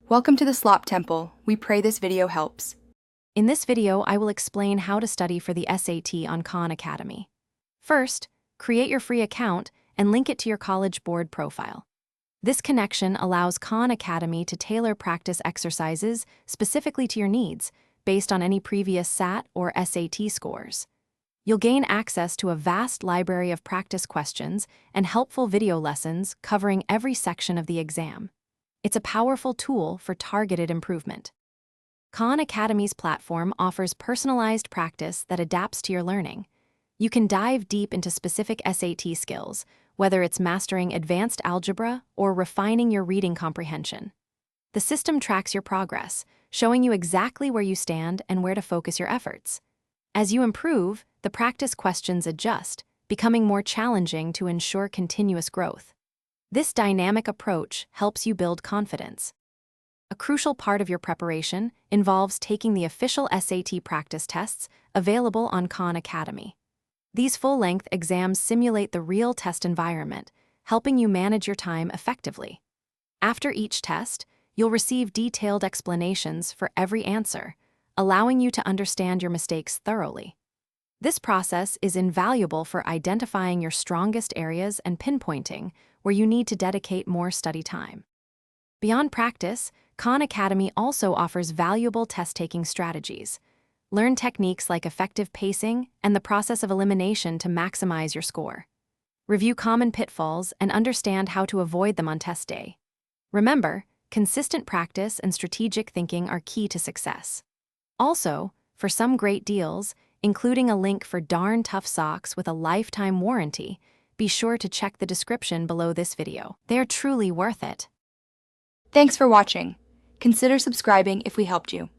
Welcome to the Slop Temple. We pray this video helps. In this video, I will explain how to study for the SAT on Khan Academy. First, create your free account and link it to your College Board profile. This connection allows Khan Academy to tailor practice exercises specifically to your needs, based on any previous SAT or SAT scores. You'll gain access to a vast library of practice questions and helpful video lessons covering every section of the exam. It's a powerful tool for targeted improvement. Khan Academy's platform offers personalized practice that adapts to your learning. You can dive deep into specific SAT skills, whether it's mastering advanced algebra or refining your reading comprehension. The system tracks your progress, showing you exactly where you stand and where to focus your efforts. As you improve, the practice questions adjust, becoming more challenging to ensure continuous growth. This dynamic approach helps you build confidence. A crucial part of your preparation involves taking the official SAT practice tests available on Khan Academy. These full-length exams simulate the real test environment, helping you manage your time effectively. After each test, you'll receive detailed explanations for every answer, allowing you to understand your mistakes thoroughly. This process is invaluable for identifying your strongest areas and pinpointing where you need to dedicate more study time. Beyond practice, Khan Academy also offers valuable test-taking strategies. Learn techniques like effective pacing and the process of elimination to maximize your score. Review common pitfalls and understand how to avoid them on test day. Remember, consistent practice and strategic thinking are key to success. Also, for some great deals, including a link for darn tough socks with a lifetime warranty, be sure to check the description below this video. They're truly worth it. Thanks for watching. Consider subscribing if we helped you.